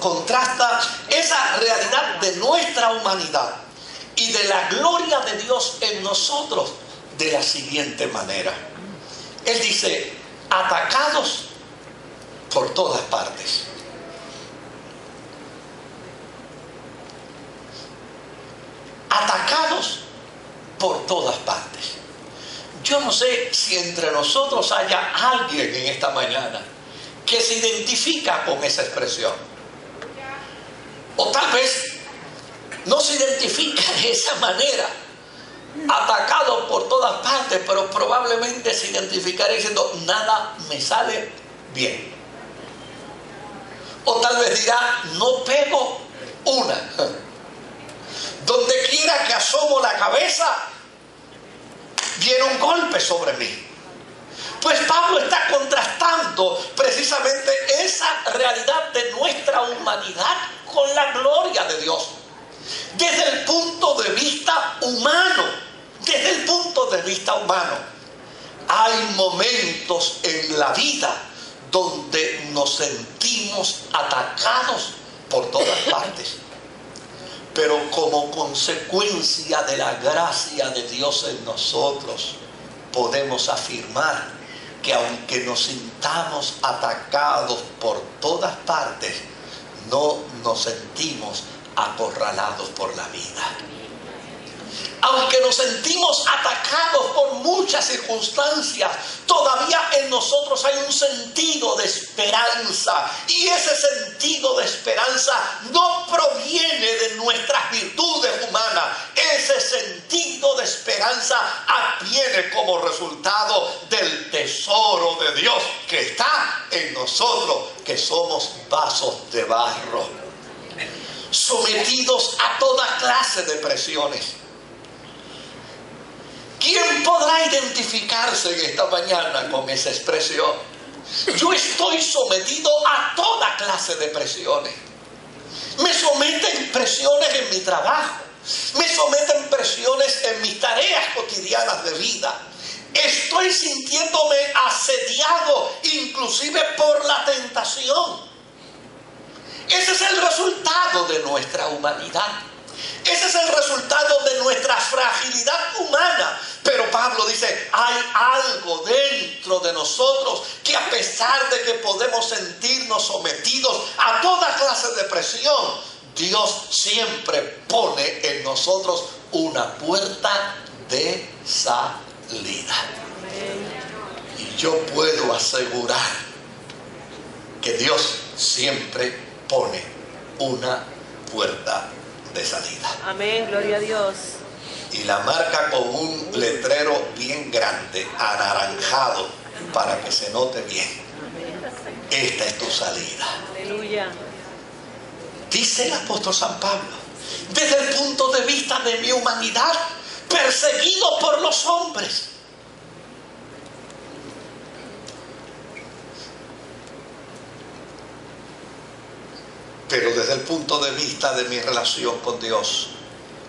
contrasta esa realidad de nuestra humanidad y de la gloria de Dios en nosotros de la siguiente manera. Él dice, atacados por todas partes. Atacados por todas partes. Yo no sé si entre nosotros haya alguien en esta mañana que se identifica con esa expresión. O tal vez no se identifica de esa manera, atacado por todas partes, pero probablemente se identificará diciendo, nada me sale bien. O tal vez dirá, no pego una. Donde quiera que asomo la cabeza, viene un golpe sobre mí. Pues Pablo está contrastando precisamente esa realidad de nuestra humanidad con la gloria de Dios. Desde el punto de vista humano, desde el punto de vista humano, hay momentos en la vida donde nos sentimos atacados por todas partes. Pero como consecuencia de la gracia de Dios en nosotros, podemos afirmar que aunque nos sintamos atacados por todas partes, no nos sentimos acorralados por la vida. Aunque nos sentimos atacados por muchas circunstancias, todavía en nosotros hay un sentido de esperanza. Y ese sentido de esperanza no proviene de nuestras virtudes humanas. Ese sentido de esperanza adviene como resultado del tesoro de Dios que está en nosotros, que somos vasos de barro, sometidos a toda clase de presiones. ¿Quién podrá identificarse en esta mañana con esa expresión? Yo estoy sometido a toda clase de presiones. Me someten presiones en mi trabajo. Me someten presiones en mis tareas cotidianas de vida. Estoy sintiéndome asediado inclusive por la tentación. Ese es el resultado de nuestra humanidad. Ese es el resultado de nuestra fragilidad humana. Pero Pablo dice, hay algo dentro de nosotros que a pesar de que podemos sentirnos sometidos a toda clase de presión, Dios siempre pone en nosotros una puerta de salida. Y yo puedo asegurar que Dios siempre pone una puerta de salida. Amén, gloria a Dios. Y la marca con un letrero bien grande, anaranjado, para que se note bien. Esta es tu salida. Aleluya. Dice el apóstol San Pablo, desde el punto de vista de mi humanidad, perseguido por los hombres. Pero desde el punto de vista de mi relación con Dios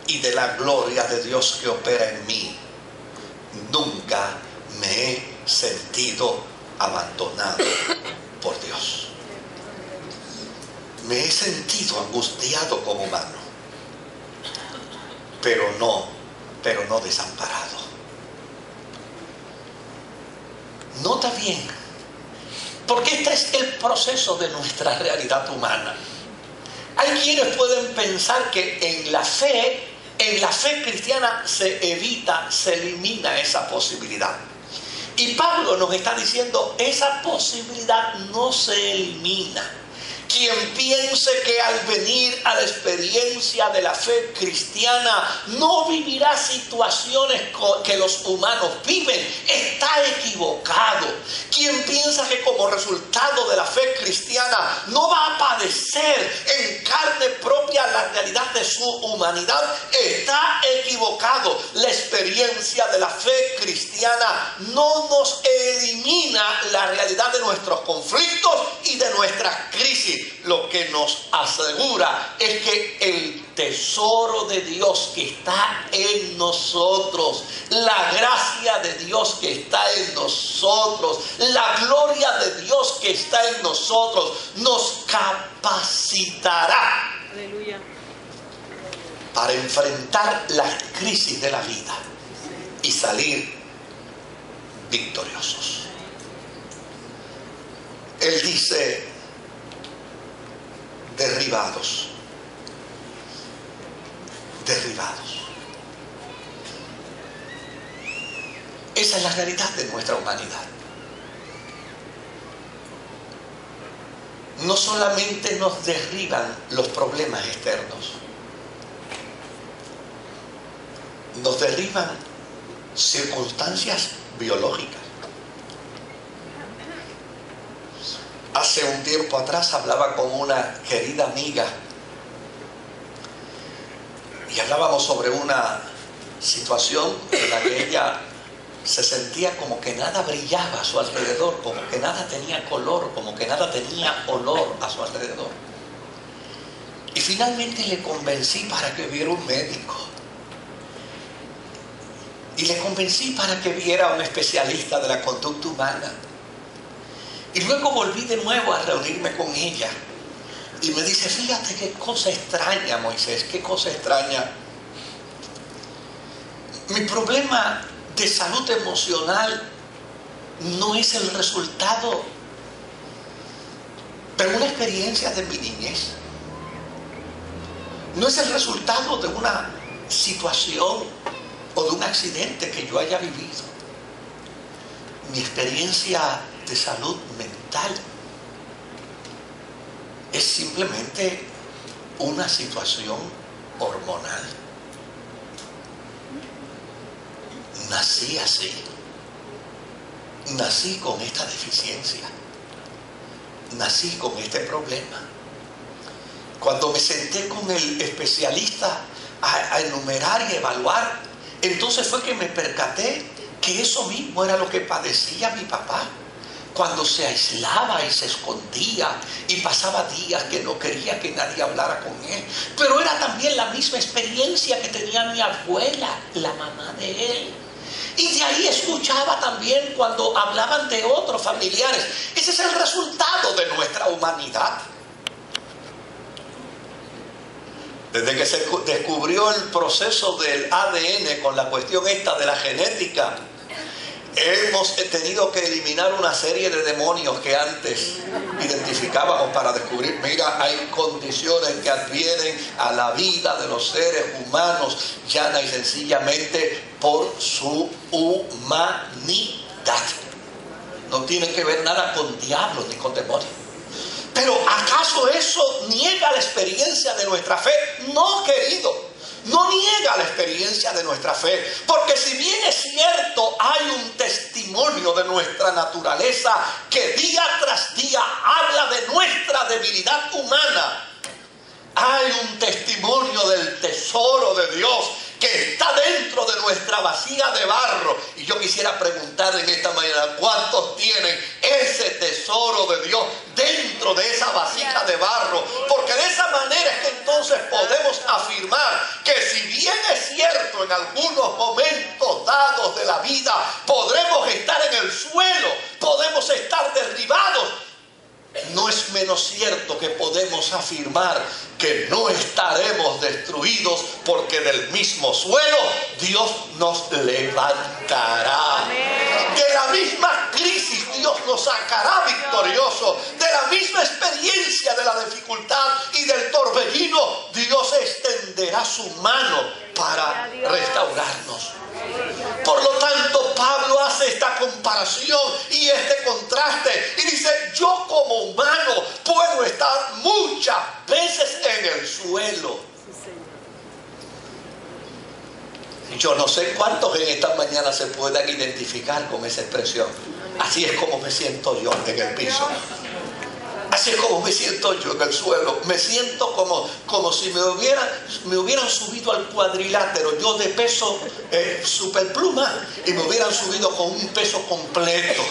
y de la gloria de Dios que opera en mí, nunca me he sentido abandonado por Dios. Me he sentido angustiado como humano, pero no desamparado. Nota bien, porque este es el proceso de nuestra realidad humana. Hay quienes pueden pensar que en la fe cristiana se evita, se elimina esa posibilidad. Y Pablo nos está diciendo, esa posibilidad no se elimina. Quien piense que al venir a la experiencia de la fe cristiana no vivirá situaciones que los humanos viven, está equivocado. Quien piensa que como resultado de la fe cristiana no va a padecer en carne propia la la realidad de su humanidad, está equivocado. La experiencia de la fe cristiana no nos elimina la realidad de nuestros conflictos y de nuestras crisis. Lo que nos asegura es que el tesoro de Dios que está en nosotros, la gracia de Dios que está en nosotros, la gloria de Dios que está en nosotros, nos capacitará para enfrentar las crisis de la vida y salir victoriosos. Él dice, derribados. Esa es la realidad de nuestra humanidad. No solamente nos derriban los problemas externos, nos derriban circunstancias biológicas. Hace un tiempo atrás hablaba con una querida amiga y hablábamos sobre una situación en la que ella se sentía como que nada brillaba a su alrededor, como que nada tenía color, como que nada tenía olor a su alrededor. Y finalmente le convencí para que viera un médico. Y le convencí para que viera a un especialista de la conducta humana. Y luego volví de nuevo a reunirme con ella. Y me dice, fíjate qué cosa extraña, Moisés, qué cosa extraña. Mi problema de salud emocional no es el resultado de una experiencia de mi niñez. No es el resultado de una situación o de un accidente que yo haya vivido. Mi experiencia de salud mental es simplemente una situación hormonal. Nací así. Nací con esta deficiencia. Nací con este problema. Cuando me senté con el especialista a enumerar y evaluar, entonces fue que me percaté que eso mismo era lo que padecía mi papá. Cuando se aislaba y se escondía y pasaba días que no quería que nadie hablara con él. Pero era también la misma experiencia que tenía mi abuela, la mamá de él. Y de ahí escuchaba también cuando hablaban de otros familiares. Ese es el resultado de nuestra humanidad. Desde que se descubrió el proceso del ADN con la cuestión esta de la genética, hemos tenido que eliminar una serie de demonios que antes identificábamos para descubrir, mira, hay condiciones que advienen a la vida de los seres humanos llana y sencillamente por su humanidad. No tienen que ver nada con diablos ni con demonios. Pero ¿acaso eso niega la experiencia de nuestra fe? No, querido. No niega la experiencia de nuestra fe, porque si bien es cierto, hay un testimonio de nuestra naturaleza que día tras día habla de nuestra debilidad humana. Hay un testimonio del tesoro de Dios que está dentro de nuestra vasija de barro. Y yo quisiera preguntar en esta mañana, ¿cuántos tienen ese tesoro de Dios dentro de esa vasija de barro? Porque de esa manera es que entonces podemos afirmar que si bien es cierto en algunos momentos dados de la vida podremos estar en el suelo, podemos estar derribados, no es menos cierto que podemos afirmar que no estaremos destruidos, porque del mismo suelo Dios nos levantará. Amén. De la misma crisis Dios nos sacará victorioso. De la misma experiencia de la dificultad y del torbellino, Dios extenderá su mano para restaurarnos. Por lo tanto, Pablo hace esta comparación y este contraste y dice, yo como humano puedo estar muchas veces en el suelo. Yo no sé cuántos en esta mañana se puedan identificar con esa expresión. Así es como me siento yo en el piso. Así es como me siento yo en el suelo. Me siento como si me hubieran subido al cuadrilátero, yo de peso superpluma, y me hubieran subido con un peso completo.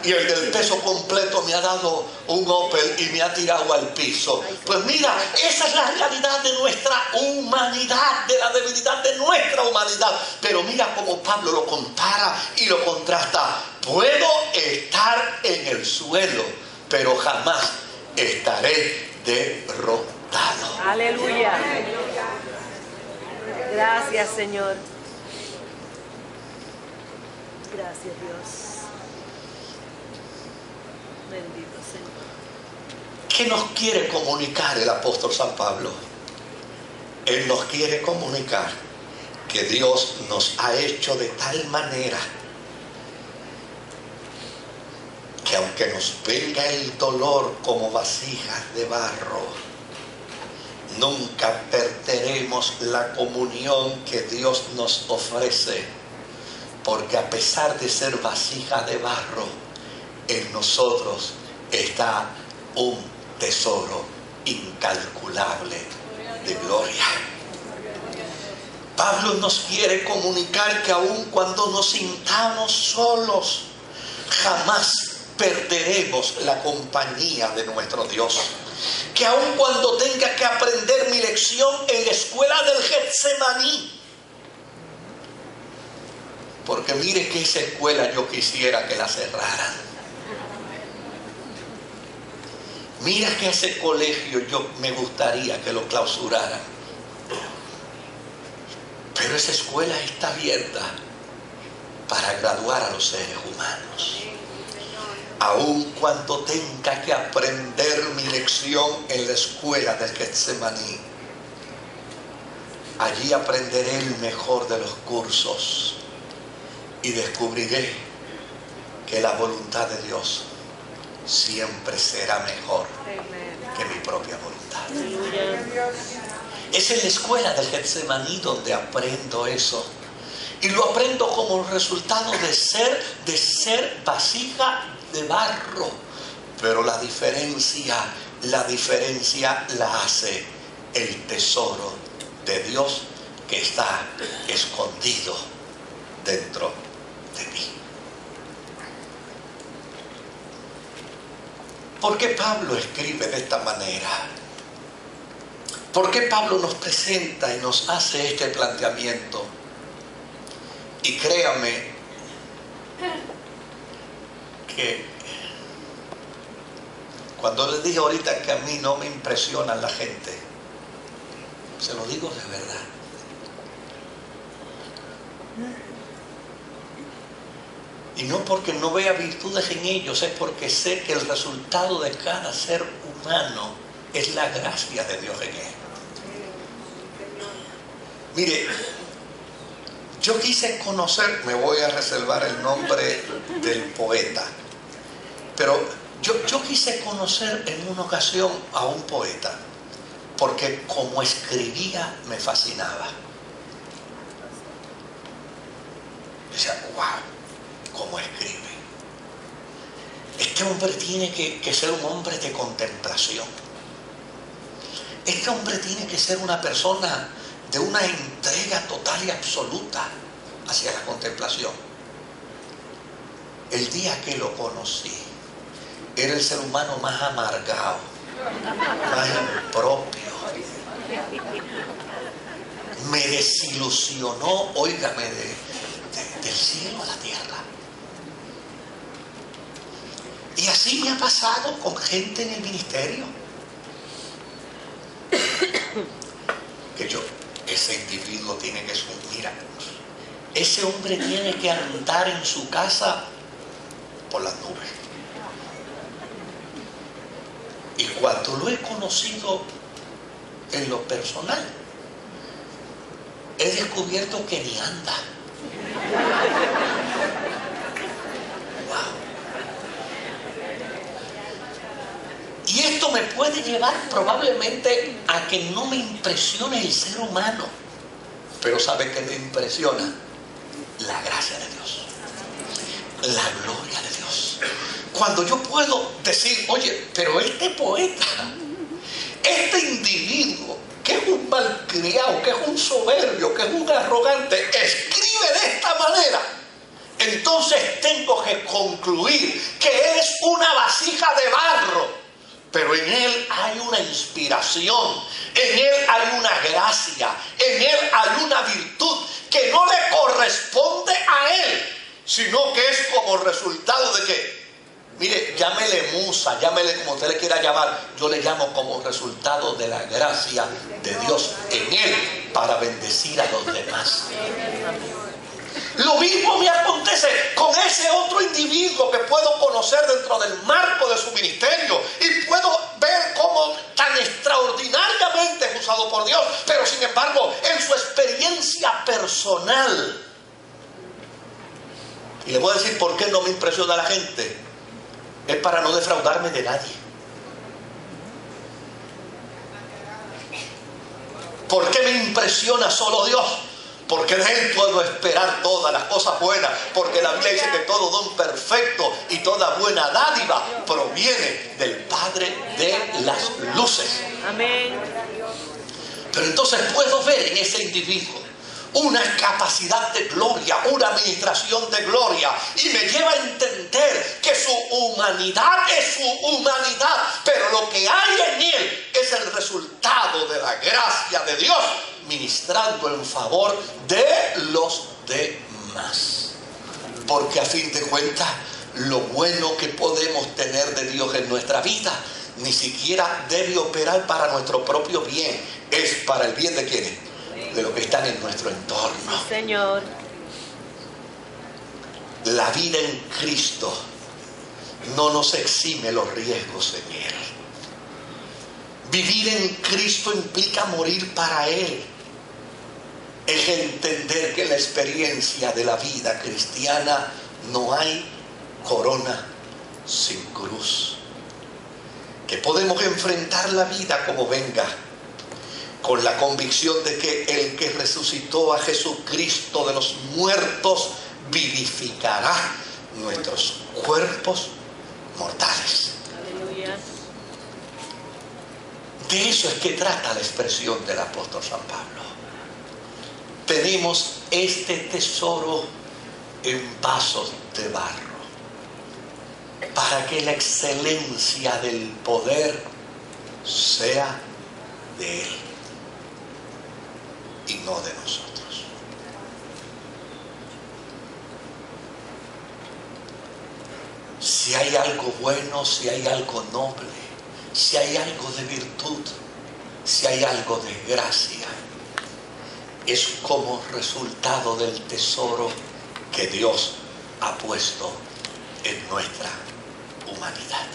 Y el del peso completo me ha dado un Opel y me ha tirado al piso. Pues mira, esa es la realidad de nuestra humanidad, de la debilidad de nuestra humanidad. Pero mira cómo Pablo lo compara y lo contrasta. Puedo estar en el suelo, pero jamás estaré derrotado. Aleluya. Gracias, Señor. Gracias, Dios. Bendito Señor. ¿Qué nos quiere comunicar el apóstol San Pablo? Él nos quiere comunicar que Dios nos ha hecho de tal manera que aunque nos venga el dolor como vasijas de barro, nunca perderemos la comunión que Dios nos ofrece, porque a pesar de ser vasija de barro, en nosotros está un tesoro incalculable de gloria. Pablo nos quiere comunicar que aun cuando nos sintamos solos, jamás perderemos la compañía de nuestro Dios. Que aun cuando tenga que aprender mi lección en la escuela del Getsemaní, porque mire que esa escuela yo quisiera que la cerraran. Mira que ese colegio yo me gustaría que lo clausuraran. Pero esa escuela está abierta para graduar a los seres humanos. Aun cuando tenga que aprender mi lección en la escuela del Getsemaní, allí aprenderé el mejor de los cursos y descubriré que la voluntad de Dios siempre será mejor que mi propia voluntad. Es en la escuela del Getsemaní donde aprendo eso. Y lo aprendo como resultado de ser vasija de barro. Pero la diferencia la hace el tesoro de Dios que está escondido dentro de mí. ¿Por qué Pablo escribe de esta manera? ¿Por qué Pablo nos presenta y nos hace este planteamiento? Y créame que cuando les dije ahorita que a mí no me impresiona la gente, se lo digo de verdad. Y no porque no vea virtudes en ellos, es porque sé que el resultado de cada ser humano es la gracia de Dios en él. Mire, yo quise conocer, me voy a reservar el nombre del poeta, pero yo quise conocer en una ocasión a un poeta, porque como escribía me fascinaba. Yo decía, wow, cómo escribe. Este hombre tiene que ser un hombre de contemplación. Este hombre tiene que ser una persona de una entrega total y absoluta hacia la contemplación. El día que lo conocí, era el ser humano más amargado, más impropio. Me desilusionó, óigame, del cielo a la tierra. Y así me ha pasado con gente en el ministerio. Que ese individuo tiene que mira, ese hombre tiene que andar en su casa por las nubes. Y cuando lo he conocido en lo personal, he descubierto que ni anda. Wow. Y esto me puede llevar probablemente a que no me impresione el ser humano. Pero ¿sabe qué me impresiona? La gracia de Dios. La gloria de Dios. Cuando yo puedo decir, oye, pero este poeta, este individuo que es un malcriado, que es un soberbio, que es un arrogante, escribe de esta manera, entonces tengo que concluir que él es una vasija de barro, pero en él hay una inspiración, en él hay una gracia, en él hay una virtud que no le corresponde a él, sino que es como resultado de que, mire, llámele musa, llámele como usted le quiera llamar, yo le llamo como resultado de la gracia de Dios en él para bendecir a los demás. Lo mismo me acontece con ese otro individuo que puedo conocer dentro del marco de su ministerio y puedo ver cómo tan extraordinariamente es usado por Dios, pero sin embargo en su experiencia personal. Y le voy a decir por qué no me impresiona a la gente. Es para no defraudarme de nadie. ¿Por qué me impresiona solo Dios? Porque de Él puedo esperar todas las cosas buenas. Porque la Biblia dice que todo don perfecto y toda buena dádiva proviene del Padre de las luces. Amén. Pero entonces puedo ver en ese individuo una capacidad de gloria, una administración de gloria, y me lleva a entender que su humanidad es su humanidad, pero lo que hay en él es el resultado de la gracia de Dios ministrando en favor de los demás. Porque a fin de cuentas, lo bueno que podemos tener de Dios en nuestra vida ni siquiera debe operar para nuestro propio bien, es para el bien de quienes, de los que están en nuestro entorno. Sí, Señor. La vida en Cristo no nos exime los riesgos en Él. Vivir en Cristo implica morir para Él. Es entender que en la experiencia de la vida cristiana no hay corona sin cruz. Que podemos enfrentar la vida como venga, con la convicción de que el que resucitó a Jesucristo de los muertos vivificará nuestros cuerpos mortales. Aleluya. De eso es que trata la expresión del apóstol San Pablo. Tenemos este tesoro en vasos de barro, para que la excelencia del poder sea de Él y no de nosotros. Si hay algo bueno, si hay algo noble, si hay algo de virtud, si hay algo de gracia, es como resultado del tesoro que Dios ha puesto en nuestra humanidad.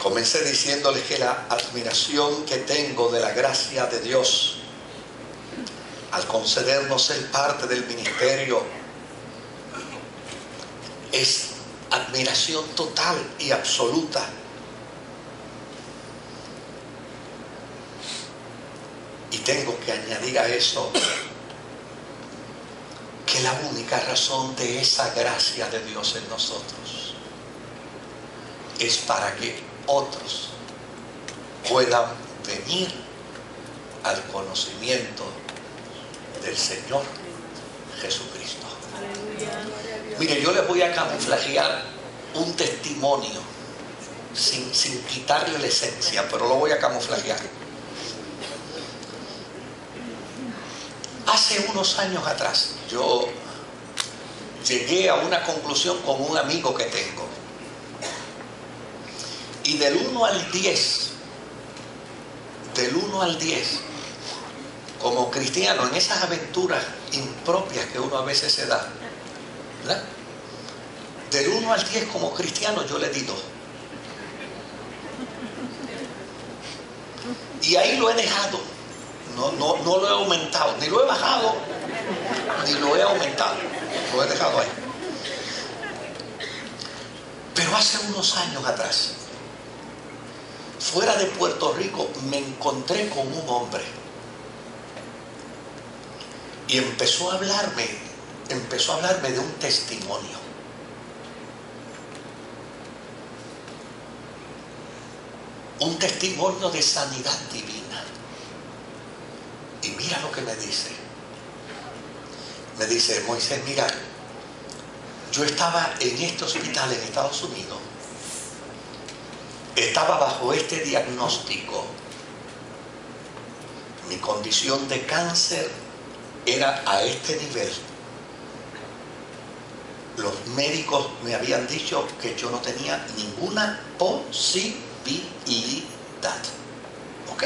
Comencé diciéndoles que la admiración que tengo de la gracia de Dios al concedernos ser parte del ministerio es admiración total y absoluta. Y tengo que añadir a eso que la única razón de esa gracia de Dios en nosotros es para que otros puedan venir al conocimiento del Señor Jesucristo. Mire, yo les voy a camuflajear un testimonio sin quitarle la esencia, pero lo voy a camuflajear. Hace unos años atrás yo llegué a una conclusión con un amigo que tengo. Y del 1 al 10, como cristiano, en esas aventuras impropias que uno a veces se da, ¿verdad? Del 1 al 10 como cristiano yo le di 2. Y ahí lo he dejado. No lo he aumentado, ni lo he bajado, ni lo he aumentado. Lo he dejado ahí. Pero hace unos años atrás, fuera de Puerto Rico, me encontré con un hombre y empezó a hablarme de un testimonio. un testimonio de sanidad divina. Y mira lo que me dice. Me dice, Moisés, mira, yo estaba en este hospital en Estados Unidos. Estaba bajo este diagnóstico. Mi condición de cáncer era a este nivel. Los médicos me habían dicho que yo no tenía ninguna posibilidad. ¿Ok?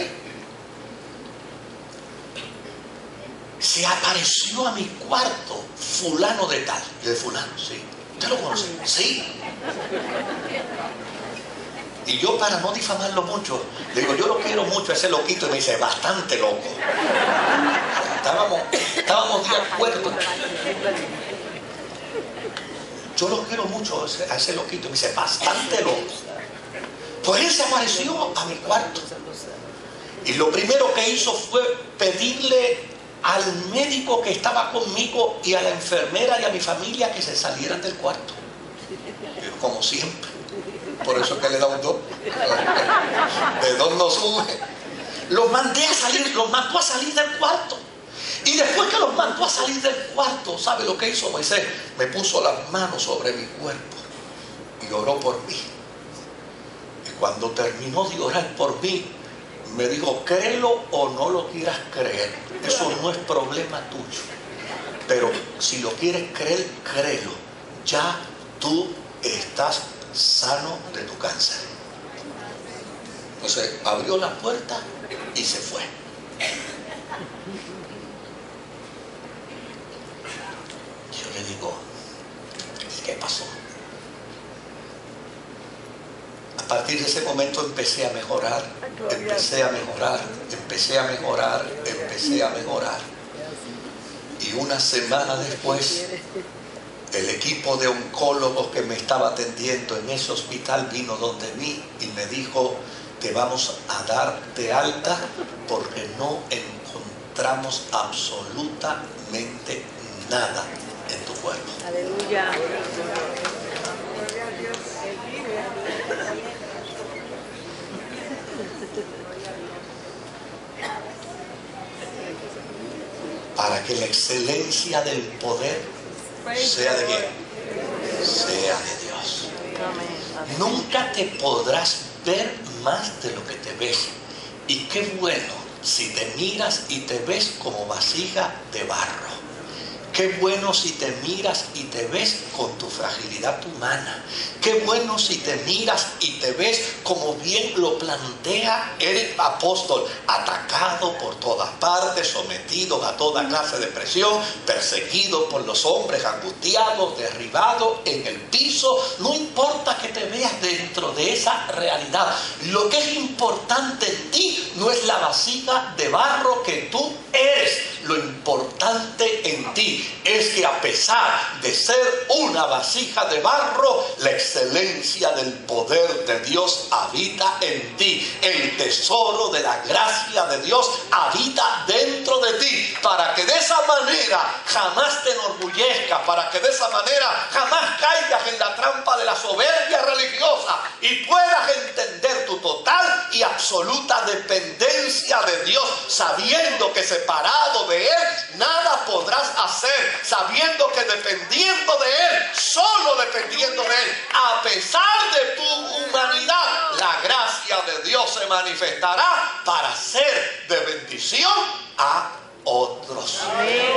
Se apareció a mi cuarto fulano de tal. Yo de fulano, sí. ¿Usted lo conoce? Sí. Y yo, para no difamarlo mucho, le digo, yo lo quiero mucho a ese loquito. Y me dice, bastante loco. Estábamos de acuerdo. Yo lo quiero mucho a ese loquito. Y me dice, bastante loco. Pues él se apareció a mi cuarto. Y lo primero que hizo fue pedirle al médico que estaba conmigo y a la enfermera y a mi familia que se salieran del cuarto. Yo, como siempre. Por eso es que le da un 2. De 2 no sube. Los mandé a salir, los mandó a salir del cuarto. Y después que los mandó a salir del cuarto, ¿sabe lo que hizo Moisés? Me puso las manos sobre mi cuerpo y oró por mí. Y cuando terminó de orar por mí, me dijo, créelo o no lo quieras creer. Eso no es problema tuyo. Pero si lo quieres creer, créelo. Ya tú estás sano de tu cáncer. Entonces abrió la puerta y se fue. Yo le digo, ¿qué pasó? A partir de ese momento empecé a mejorar, empecé a mejorar, empecé a mejorar, empecé a mejorar. Y una semana después, el equipo de oncólogos que me estaba atendiendo en ese hospital vino donde mí y me dijo, te vamos a dar de alta porque no encontramos absolutamente nada en tu cuerpo. Aleluya. Para que la excelencia del poder sea de quién? Sea de Dios. Nunca te podrás ver más de lo que te ves. Y qué bueno si te miras y te ves como vasija de barro. Qué bueno si te miras y te ves con tu fragilidad humana. Qué bueno si te miras y te ves como bien lo plantea el apóstol, atacado por todas partes, sometido a toda clase de presión, perseguido por los hombres, angustiado, derribado en el piso. No importa que te veas dentro de esa realidad. Lo que es importante en ti no es la vasija de barro que tú eres. Lo importante en ti es que a pesar de ser una vasija de barro, la excelencia del poder de Dios habita en ti. El tesoro de la gracia de Dios habita dentro de ti, para que de esa manera jamás te enorgullezcas, para que de esa manera jamás caigas en la trampa de la soberbia religiosa y puedas entender tu total y absoluta dependencia de Dios, sabiendo que separado de Él nada podrás hacer, sabiendo que dependiendo de Él, solo dependiendo de Él, a pesar de tu humanidad, la gracia de Dios se manifestará para ser de bendición a otros.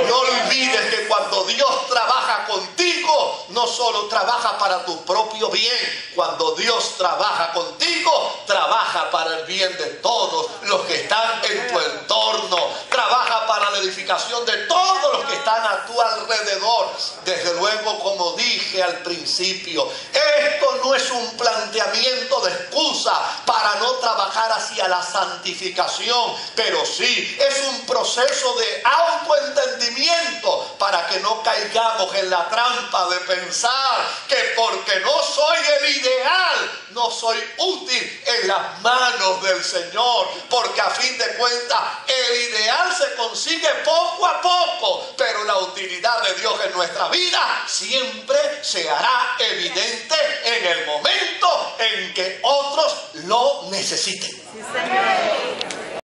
No olvides que cuando Dios trabaja contigo, no solo trabaja para tu propio bien. Cuando Dios trabaja contigo, trabaja para el bien de todos los que están en tu entorno. Trabaja para la edificación de todos los que están a tu alrededor. Desde luego, como dije al principio, esto no es un planteamiento de excusa para no trabajar hacia la santificación, pero sí es un proceso de autoentendimiento para que no caigamos en la trampa de pensar que porque no soy el ideal, no soy útil en las manos del Señor, porque a fin de cuentas el ideal se consigue poco a poco, pero la utilidad de Dios en nuestra vida siempre se hará evidente en el momento en que otros lo necesiten. Sí, Señor.